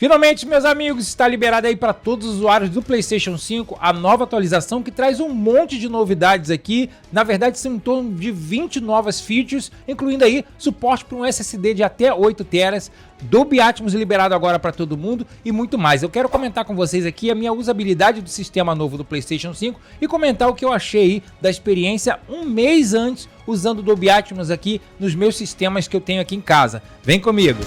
Finalmente, meus amigos, está liberado aí para todos os usuários do PlayStation 5 a nova atualização que traz um monte de novidades aqui. Na verdade, são em torno de 20 novas features, incluindo aí suporte para um SSD de até 8 teras, Dolby Atmos liberado agora para todo mundo e muito mais. Eu quero comentar com vocês aqui a minha usabilidade do sistema novo do PlayStation 5 e comentar o que eu achei aí da experiência um mês antes usando o Dolby Atmos aqui nos meus sistemas que eu tenho aqui em casa. Vem comigo!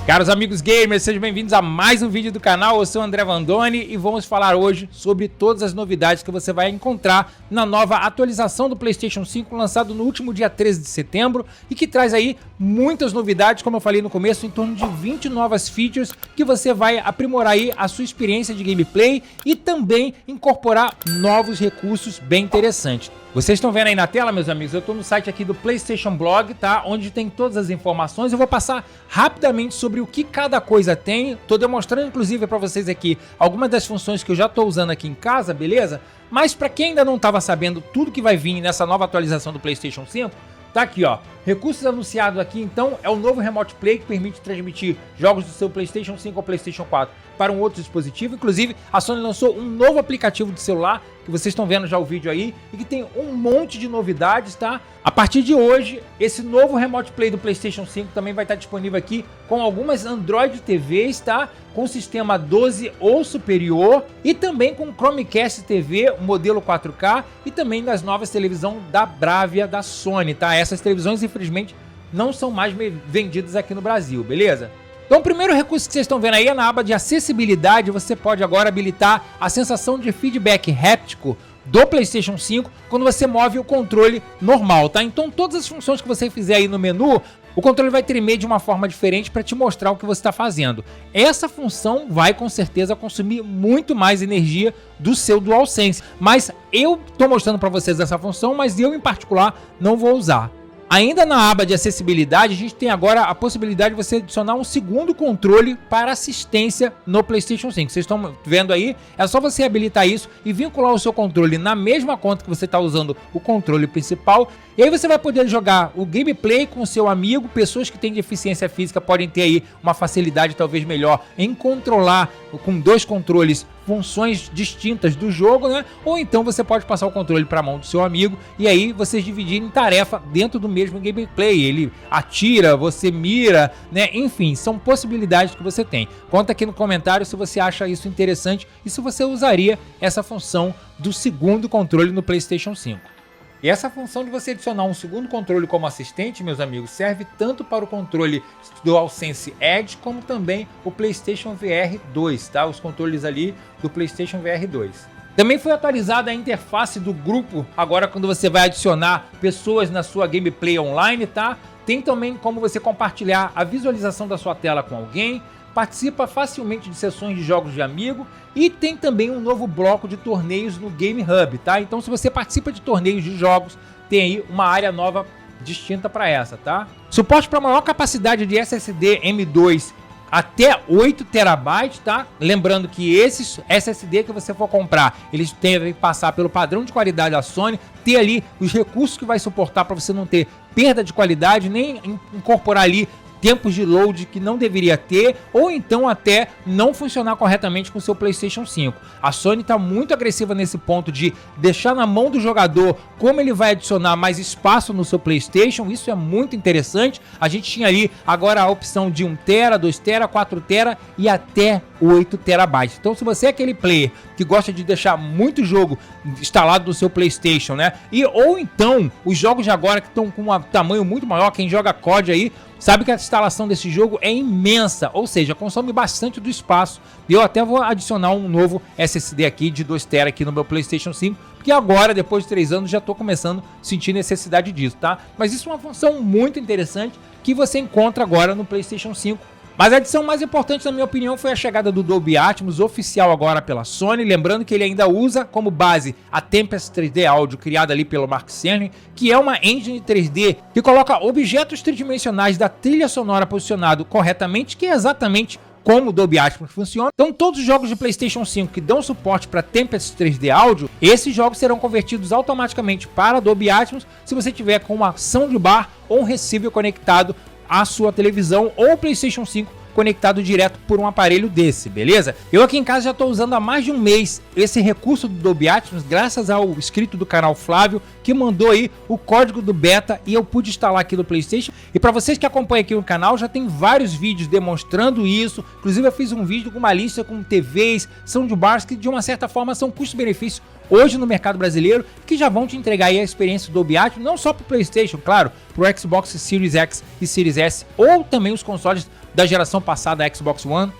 Caros amigos gamers, sejam bem-vindos a mais um vídeo do canal. Eu sou o André Vandoni e vamos falar hoje sobre todas as novidades que você vai encontrar na nova atualização do PlayStation 5 lançado no último dia 13 de setembro e que traz aí muitas novidades, como eu falei no começo, em torno de 20 novas features que você vai aprimorar aí a sua experiência de gameplay e também incorporar novos recursos bem interessantes. Vocês estão vendo aí na tela, meus amigos, eu estou no site aqui do PlayStation Blog, tá? Onde tem todas as informações. Eu vou passar rapidamente sobre o que cada coisa tem. Estou demonstrando, inclusive, para vocês aqui algumas das funções que eu já estou usando aqui em casa, beleza? Mas para quem ainda não estava sabendo tudo que vai vir nessa nova atualização do PlayStation 5, tá aqui, ó. Recursos anunciados aqui, então, é o novo Remote Play que permite transmitir jogos do seu PlayStation 5 ou PlayStation 4 para um outro dispositivo. Inclusive, a Sony lançou um novo aplicativo de celular, que vocês estão vendo já o vídeo aí, e que tem um monte de novidades, tá? A partir de hoje, esse novo Remote Play do PlayStation 5 também vai estar disponível aqui com algumas Android TVs, tá? Com sistema 12 ou superior e também com Chromecast TV, modelo 4K e também das novas televisões da Bravia da Sony, tá? Essas televisões, infelizmente, não são mais vendidas aqui no Brasil, beleza? Então o primeiro recurso que vocês estão vendo aí é na aba de acessibilidade. Você pode agora habilitar a sensação de feedback háptico do PlayStation 5 quando você move o controle normal, tá? Então todas as funções que você fizer aí no menu, o controle vai tremer de uma forma diferente para te mostrar o que você está fazendo. Essa função vai com certeza consumir muito mais energia do seu DualSense, mas eu estou mostrando para vocês essa função, mas eu em particular não vou usar. Ainda na aba de acessibilidade, a gente tem agora a possibilidade de você adicionar um segundo controle para assistência no PlayStation 5. Vocês estão vendo aí? É só você habilitar isso e vincular o seu controle na mesma conta que você está usando o controle principal. E aí você vai poder jogar o gameplay com o seu amigo. Pessoas que têm deficiência física podem ter aí uma facilidade talvez melhor em controlar com dois controles funções distintas do jogo, né? Ou então você pode passar o controle para a mão do seu amigo e aí vocês dividirem tarefa dentro do mesmo gameplay. Ele atira, você mira, né? Enfim, são possibilidades que você tem. Conta aqui no comentário se você acha isso interessante e se você usaria essa função do segundo controle no PlayStation 5. E essa função de você adicionar um segundo controle como assistente, meus amigos, serve tanto para o controle DualSense Edge como também o PlayStation VR 2, tá? Os controles ali do PlayStation VR 2. Também foi atualizada a interface do grupo, agora quando você vai adicionar pessoas na sua gameplay online, tá? Tem também como você compartilhar a visualização da sua tela com alguém, participa facilmente de sessões de jogos de amigo e tem também um novo bloco de torneios no Game Hub, tá? Então se você participa de torneios de jogos, tem aí uma área nova distinta para essa, tá? Suporte para maior capacidade de SSD M2 até 8 TB, tá? Lembrando que esses SSD que você for comprar, eles devem passar pelo padrão de qualidade da Sony, ter ali os recursos que vai suportar para você não ter perda de qualidade, nem incorporar ali tempos de load que não deveria ter, ou então até não funcionar corretamente com o seu PlayStation 5. A Sony está muito agressiva nesse ponto de deixar na mão do jogador como ele vai adicionar mais espaço no seu PlayStation. Isso é muito interessante. A gente tinha ali agora a opção de 1 TB, 2 TB, 4 TB e até 8 TB. Então se você é aquele player que gosta de deixar muito jogo instalado no seu PlayStation, né? Ou então os jogos de agora que estão com um tamanho muito maior, quem joga COD aí sabe que a instalação desse jogo é imensa, ou seja, consome bastante do espaço. Eu até vou adicionar um novo SSD aqui de 2 TB aqui no meu PlayStation 5, porque agora, depois de 3 anos, já estou começando a sentir necessidade disso, tá? Mas isso é uma função muito interessante que você encontra agora no PlayStation 5. Mas a adição mais importante, na minha opinião, foi a chegada do Dolby Atmos, oficial agora pela Sony. Lembrando que ele ainda usa como base a Tempest 3D Audio, criada ali pelo Mark Cerny, que é uma engine 3D que coloca objetos tridimensionais da trilha sonora posicionado corretamente, que é exatamente como o Dolby Atmos funciona. Então todos os jogos de PlayStation 5 que dão suporte para Tempest 3D Audio, esses jogos serão convertidos automaticamente para Dolby Atmos se você tiver com uma soundbar ou um receiver conectado à sua televisão ou PlayStation 5 conectado direto por um aparelho desse, beleza? Eu aqui em casa já estou usando há mais de um mês esse recurso do Dolby Atmos, graças ao inscrito do canal Flávio, que mandou aí o código do beta e eu pude instalar aqui no PlayStation. E para vocês que acompanham aqui o canal, já tem vários vídeos demonstrando isso. Inclusive eu fiz um vídeo com uma lista com TVs, soundbars que de uma certa forma são custo-benefício hoje no mercado brasileiro, que já vão te entregar aí a experiência do Dolby Atmos, não só para o PlayStation, claro, para o Xbox Series X e Series S, ou também os consoles da geração passada, Xbox One,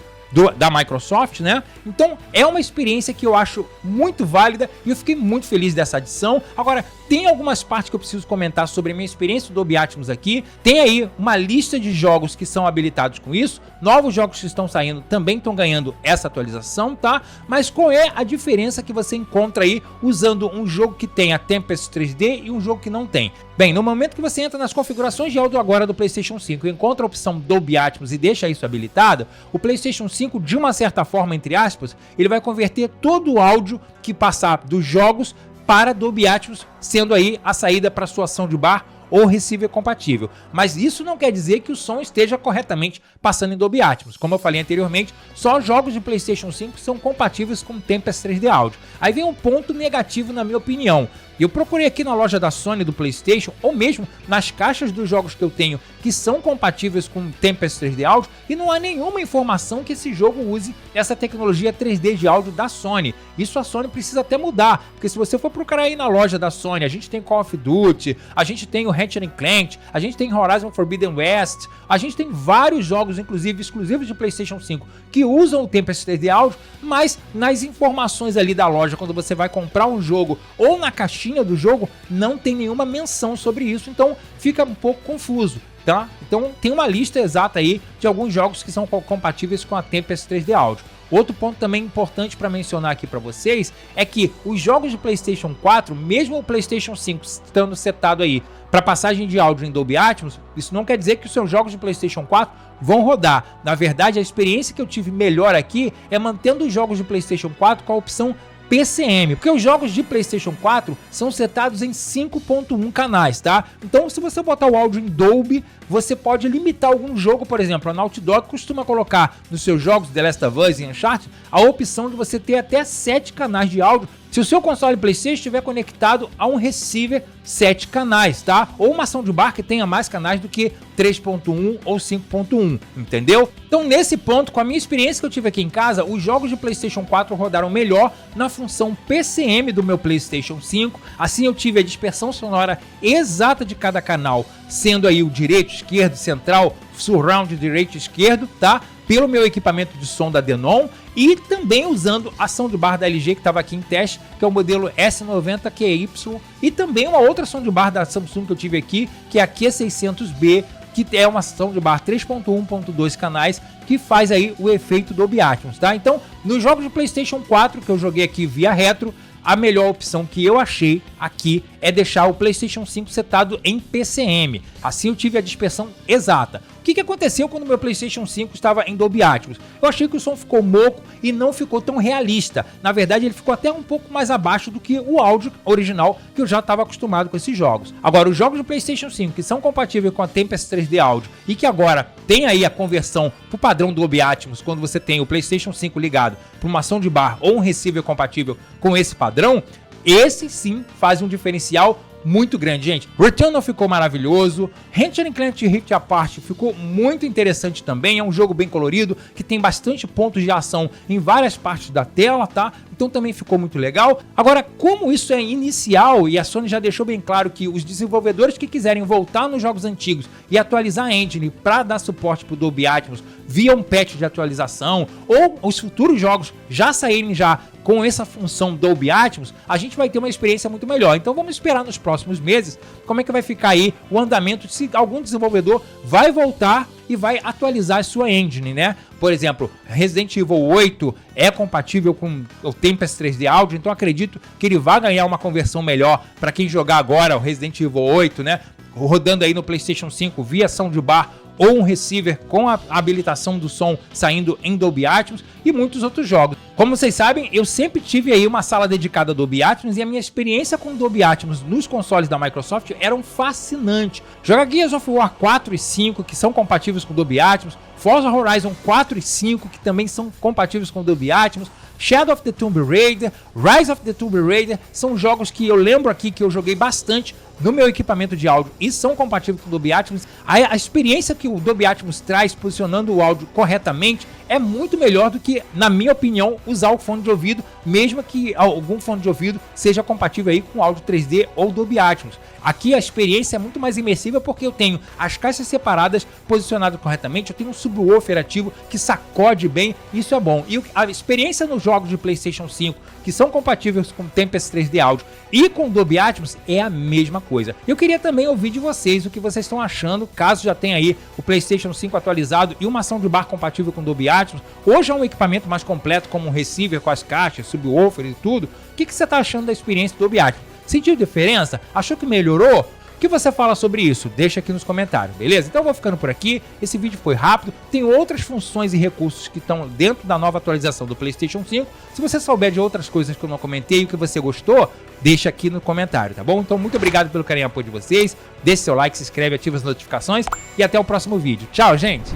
da Microsoft, né? Então é uma experiência que eu acho muito válida e eu fiquei muito feliz dessa adição. Agora, tem algumas partes que eu preciso comentar sobre a minha experiência do Dolby Atmos aqui. Tem aí uma lista de jogos que são habilitados com isso. Novos jogos que estão saindo também estão ganhando essa atualização, tá? Mas qual é a diferença que você encontra aí usando um jogo que tem a Tempest 3D e um jogo que não tem? Bem, no momento que você entra nas configurações de áudio agora do PlayStation 5 e encontra a opção Dolby Atmos e deixa isso habilitado, o PlayStation 5, de uma certa forma, entre aspas, ele vai converter todo o áudio que passar dos jogos para Dolby Atmos, sendo aí a saída para sua soundbar ou receiver compatível. Mas isso não quer dizer que o som esteja corretamente passando em Dolby Atmos. Como eu falei anteriormente, só jogos de PlayStation 5 são compatíveis com Tempest 3D Audio. Aí vem um ponto negativo na minha opinião. Eu procurei aqui na loja da Sony do PlayStation, ou mesmo nas caixas dos jogos que eu tenho que são compatíveis com Tempest 3D Audio, e não há nenhuma informação que esse jogo use essa tecnologia 3D de áudio da Sony. Isso a Sony precisa até mudar, porque se você for procurar aí na loja da Sony, a gente tem Call of Duty, a gente tem o Ratchet & Clank, a gente tem Horizon Forbidden West, a gente tem vários jogos, inclusive exclusivos de PlayStation 5, que usam o Tempest 3D Audio, mas nas informações ali da loja, quando você vai comprar um jogo ou na caixinha do jogo, não tem nenhuma menção sobre isso, então fica um pouco confuso, tá? Então tem uma lista exata aí de alguns jogos que são compatíveis com a Tempest 3D Audio. Outro ponto também importante para mencionar aqui para vocês é que os jogos de PlayStation 4, mesmo o PlayStation 5 estando setado aí para passagem de áudio em Dolby Atmos, isso não quer dizer que os seus jogos de PlayStation 4 vão rodar. Na verdade, a experiência que eu tive melhor aqui é mantendo os jogos de PlayStation 4 com a opção PCM, porque os jogos de PlayStation 4 são setados em 5.1 canais, tá? Então, se você botar o áudio em Dolby, você pode limitar algum jogo, por exemplo, a Naughty Dog costuma colocar nos seus jogos The Last of Us e Uncharted a opção de você ter até 7 canais de áudio, se o seu console PlayStation estiver conectado a um receiver 7 canais, tá? Ou uma soundbar que tenha mais canais do que 3.1 ou 5.1, entendeu? Então, nesse ponto, com a minha experiência que eu tive aqui em casa, os jogos de PlayStation 4 rodaram melhor na função PCM do meu PlayStation 5. Assim, eu tive a dispersão sonora exata de cada canal, sendo aí o direito, esquerdo, central, surround direito e esquerdo, tá? Pelo meu equipamento de som da Denon e também usando a soundbar da LG que estava aqui em teste, que é o modelo S90QY, e também uma outra soundbar da Samsung que eu tive aqui, que é a Q600B, que é uma soundbar 3.1.2 canais, que faz aí o efeito Dolby Atmos, tá? Então, nos jogos de PlayStation 4 que eu joguei aqui via retro, a melhor opção que eu achei aqui é deixar o PlayStation 5 setado em PCM. Assim eu tive a dispersão exata. O que aconteceu quando o meu PlayStation 5 estava em Dolby Atmos? Eu achei que o som ficou moco e não ficou tão realista. Na verdade, ele ficou até um pouco mais abaixo do que o áudio original que eu já estava acostumado com esses jogos. Agora, os jogos do PlayStation 5 que são compatíveis com a Tempest 3D Audio e que agora tem aí a conversão para o padrão Dolby Atmos, quando você tem o PlayStation 5 ligado para uma soundbar ou um receiver compatível com esse padrão, esse sim faz um diferencial muito grande, gente. Returnal ficou maravilhoso, Ratchet & Clank Rift Apart ficou muito interessante também, é um jogo bem colorido, que tem bastante pontos de ação em várias partes da tela, tá? Então também ficou muito legal. Agora, como isso é inicial e a Sony já deixou bem claro que os desenvolvedores que quiserem voltar nos jogos antigos e atualizar a engine para dar suporte para o Dolby Atmos via um patch de atualização, ou os futuros jogos já saírem já com essa função Dolby Atmos, a gente vai ter uma experiência muito melhor. Então vamos esperar nos próximos meses como é que vai ficar aí o andamento, se algum desenvolvedor vai voltar e vai atualizar a sua engine, né? Por exemplo, Resident Evil 8 é compatível com o Tempest 3D Audio, então acredito que ele vai ganhar uma conversão melhor para quem jogar agora o Resident Evil 8, né? Rodando aí no PlayStation 5 via soundbar ou um receiver com a habilitação do som saindo em Dolby Atmos e muitos outros jogos. Como vocês sabem, eu sempre tive aí uma sala dedicada a Dolby Atmos e a minha experiência com Dolby Atmos nos consoles da Microsoft eram fascinante. Jogar Gears of War 4 e 5, que são compatíveis com Dolby Atmos, Forza Horizon 4 e 5, que também são compatíveis com Dolby Atmos, Shadow of the Tomb Raider, Rise of the Tomb Raider, são jogos que eu lembro aqui que eu joguei bastante no meu equipamento de áudio e são compatíveis com o Dolby Atmos. A experiência que o Dolby Atmos traz posicionando o áudio corretamente é muito melhor do que, na minha opinião, usar o fone de ouvido, mesmo que algum fone de ouvido seja compatível aí com áudio 3D ou Dolby Atmos. Aqui a experiência é muito mais imersiva porque eu tenho as caixas separadas posicionadas corretamente, eu tenho um subwoofer ativo que sacode bem, isso é bom. E a experiência nos jogos de PlayStation 5 que são compatíveis com Tempest 3D Audio e com Dolby Atmos é a mesma coisa. Eu queria também ouvir de vocês o que vocês estão achando, caso já tenha aí o PlayStation 5 atualizado e uma soundbar compatível com Dolby Atmos, ou já um equipamento mais completo como um receiver com as caixas, subwoofer e tudo. O que você está achando da experiência do Dolby Atmos? Sentiu diferença? Achou que melhorou? O que você fala sobre isso? Deixa aqui nos comentários, beleza? Então eu vou ficando por aqui, esse vídeo foi rápido, tem outras funções e recursos que estão dentro da nova atualização do PlayStation 5. Se você souber de outras coisas que eu não comentei e o que você gostou, deixa aqui no comentário, tá bom? Então muito obrigado pelo carinho e apoio de vocês, deixe seu like, se inscreve, ativa as notificações e até o próximo vídeo. Tchau, gente!